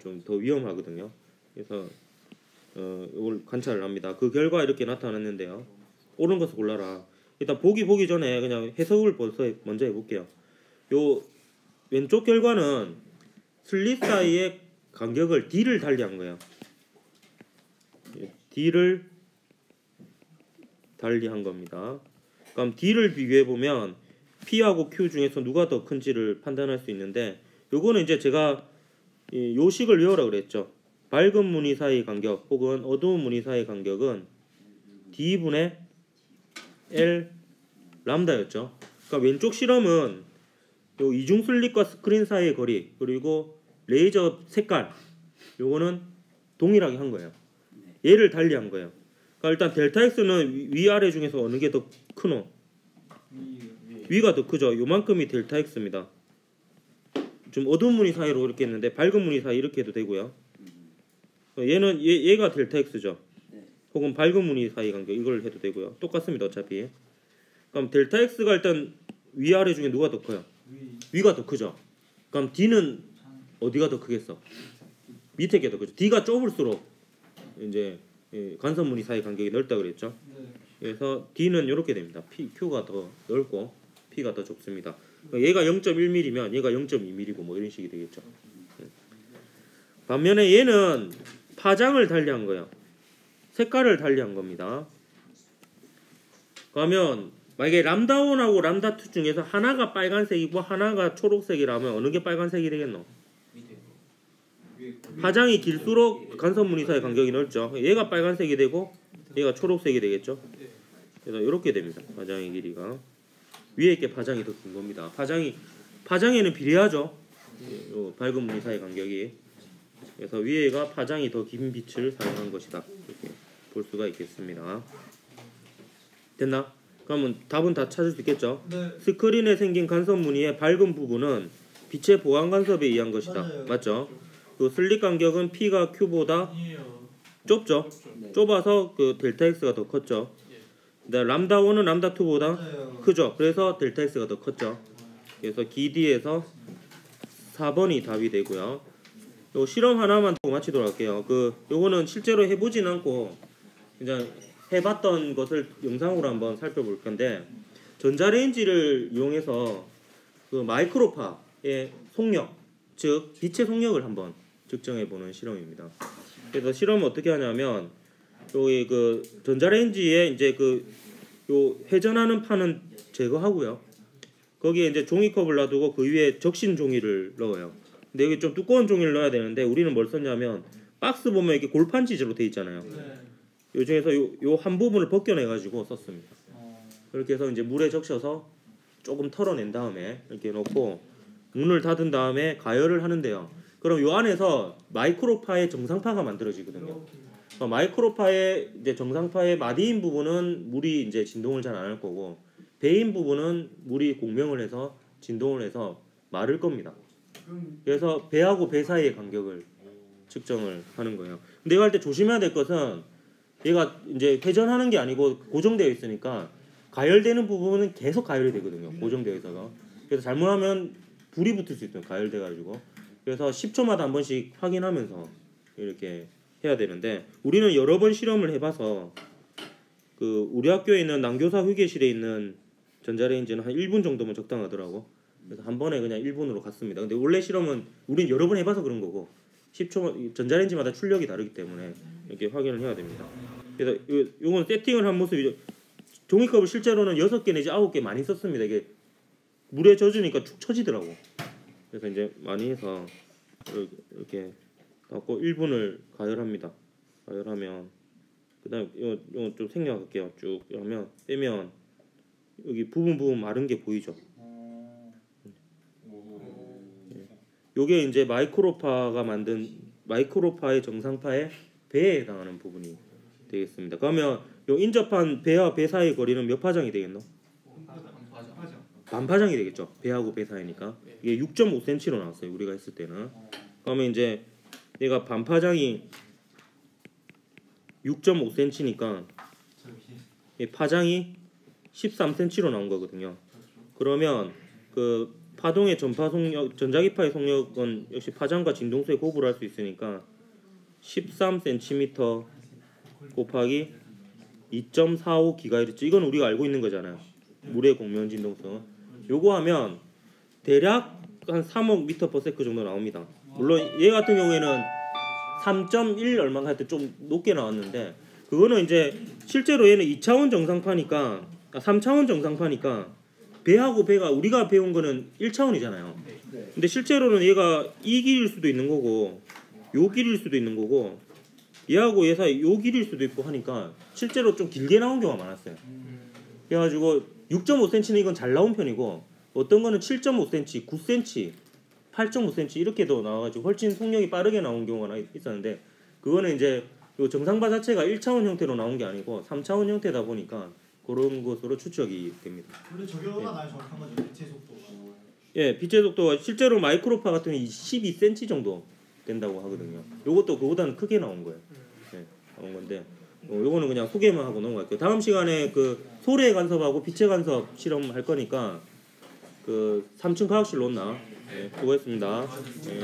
좀 더 위험하거든요. 그래서 이걸 관찰을 합니다. 그 결과 이렇게 나타났는데요. 옳은 것을 골라라. 일단 보기 전에 그냥 해석을 먼저 해볼게요. 요 왼쪽 결과는 슬릿 사이의 간격을 D를 달리한 거예요. D를 달리한 겁니다. 그럼 D를 비교해 보면 P하고 Q 중에서 누가 더 큰지를 판단할 수 있는데 요거는 이제 제가 요 식을 외우라 그랬죠. 밝은 무늬 사이 간격 혹은 어두운 무늬 사이 간격은 D분의 L 람다였죠. 그러니까 왼쪽 실험은 요 이중 슬릿과 스크린 사이의 거리 그리고 레이저 색깔 요거는 동일하게 한 거예요. 얘를 달리한 거예요. 그러니까 일단 델타 X는 위아래 중에서 어느 게 더 크노? 위가 더 크죠. 요만큼이 델타 X입니다. 좀 어두운 무늬 사이로 이렇게 했는데 밝은 무늬 사이 이렇게 해도 되고요. 얘는 얘가 델타 X죠. 혹은 밝은 무늬 사이 간격 이걸 해도 되고요. 똑같습니다. 어차피. 그럼 델타 X가 일단 위아래 중에 누가 더 커요? 위가 더 크죠. 그럼 D는 어디가 더 크겠어? 밑에 게 더 크죠. D가 좁을수록 이제 간섭 무늬 사이 간격이 넓다 그랬죠. 그래서 D는 이렇게 됩니다. Q가 더 넓고 P가 더 좁습니다. 얘가 0.1mm면 얘가 0.2mm고 뭐 이런 식이 되겠죠. 반면에 얘는 파장을 달리한 거예요. 색깔을 달리한 겁니다. 그러면 만약에 람다1하고 람다2 중에서 하나가 빨간색이고 하나가 초록색이라면 어느 게 빨간색이 되겠노? 파장이 길수록 간섭 무늬 사이 간격이 넓죠. 얘가 빨간색이 되고 얘가 초록색이 되겠죠. 그래서 이렇게 됩니다. 파장의 길이가 위에 게 파장이 더 긴 겁니다. 파장에는 비례하죠. 밝은 무늬 사이 간격이. 그래서 위에가 파장이 더 긴 빛을 사용한 것이다. 이렇게 볼 수가 있겠습니다. 됐나? 그러면 답은 다 찾을 수 있겠죠? 네. 스크린에 생긴 간섭 무늬의 밝은 부분은 빛의 보완 간섭에 의한 것이다. 맞아요. 맞죠? 그 슬릿 간격은 P가 Q보다 아니에요. 좁죠? 좁아서 그 델타 X가 더 컸죠. 근데 람다 1은 람다 2보다 맞아요. 크죠. 그래서 델타 X가 더 컸죠. 그래서 기디에서 4번이 답이 되고요. 요 실험 하나만 더 마치도록 할게요. 요거는 실제로 해보진 않고 그냥 해봤던 것을 영상으로 한번 살펴볼 건데 전자레인지를 이용해서 그 마이크로파의 속력, 즉 빛의 속력을 한번 측정해보는 실험입니다. 그래서 실험을 어떻게 하냐면 여기 그 전자레인지에 이제 요 회전하는 판은 제거하고요. 거기에 이제 종이컵을 놔두고 그 위에 적신 종이를 넣어요. 근데 여기 좀 두꺼운 종이를 넣어야 되는데 우리는 뭘 썼냐면 박스 보면 이렇게 골판 지지로 돼 있잖아요. 요 중에서 요 한 부분을 벗겨내 가지고 썼습니다. 그렇게 해서 이제 물에 적셔서 조금 털어낸 다음에 이렇게 넣고 문을 닫은 다음에 가열을 하는데요. 그럼 요 안에서 마이크로파의 정상파가 만들어지거든요. 마이크로파의 이제 정상파의 마디인 부분은 물이 이제 진동을 잘 안 할 거고 배인 부분은 물이 공명을 해서 진동을 해서 마를 겁니다. 그래서 배하고 배 사이의 간격을 측정을 하는 거예요. 근데 이거 할 때 조심해야 될 것은 얘가 이제 회전하는 게 아니고 고정되어 있으니까 가열되는 부분은 계속 가열이 되거든요. 고정되어 있어서. 그래서 잘못하면 불이 붙을 수 있어요. 가열돼 가지고. 그래서 10초마다 한 번씩 확인하면서 이렇게 해야 되는데 우리는 여러 번 실험을 해봐서 우리 학교에 있는 남교사 휴게실에 있는 전자레인지는 한 1분 정도면 적당하더라고. 그래서 한 번에 그냥 1분으로 갔습니다. 근데 원래 실험은 우린 여러 번 해봐서 그런 거고 10초 전자레인지마다 출력이 다르기 때문에 이렇게 확인을 해야 됩니다. 그래서 요건 세팅을 한 모습이죠. 종이컵을 실제로는 6개 내지 9개 많이 썼습니다. 이게 물에 젖으니까 축 처지더라고. 그래서 이제 많이 해서 이렇게 갖고 1분을 가열합니다. 가열하면 그다음 이거 좀 생략할게요. 쭉 하면 빼면 여기 부분 마른 게 보이죠. 요게 이제 마이크로파가 만든 마이크로파의 정상파의 배에 해당하는 부분이 되겠습니다. 그러면 요 인접한 배와 배 사이의 거리는 몇 파장이 되겠노? 반파장이 되겠죠. 배하고 배 사이니까. 이게 6.5cm로 나왔어요. 우리가 했을 때는. 그러면 이제 얘가 반파장이 6.5cm니까 파장이 13cm로 나온 거거든요. 그러면 그 파동의 전파 속력, 전자기파의 속력은 역시 파장과 진동수에 곱을 할 수 있으니까 13cm 곱하기 2.45GHz. 이건 우리가 알고 있는 거잖아요. 물의 공면 진동수. 요거 하면 대략 한 3억 m/s 정도 나옵니다. 물론 얘 같은 경우에는 3.1 얼마 할 때 좀 높게 나왔는데 그거는 이제 실제로 얘는 2차원 정상파니까 3차원 정상파니까 배하고 배가 우리가 배운 거는 1차원이잖아요. 근데 실제로는 얘가 이 길일 수도 있는 거고 요 길일 수도 있는 거고 얘하고 얘 사이 요 길일 수도 있고 하니까 실제로 좀 길게 나온 경우가 많았어요. 그래가지고 6.5cm는 이건 잘 나온 편이고 어떤 거는 7.5cm, 9cm, 8.5cm 이렇게도 나와가지고 훨씬 속력이 빠르게 나온 경우가 있었는데 그거는 이제 요 정상파 자체가 1차원 형태로 나온 게 아니고 3차원 형태다 보니까 그런 것으로 추측이 됩니다. 원래 저거가 나야 정확한 거죠. 빛의 속도가. 예, 빛의 속도가 실제로 마이크로파 같은 경우 12cm 정도 된다고 하거든요. 요것도 그거보다는 크게 나온 거예요. 예, 나온 건데 요거는 그냥 소개만 하고 넘어갈게요. 다음 시간에 그 소래 간섭하고 빛의 간섭 실험할 거니까 그 3층 과학실로 온나. 예, 수고했습니다. 예.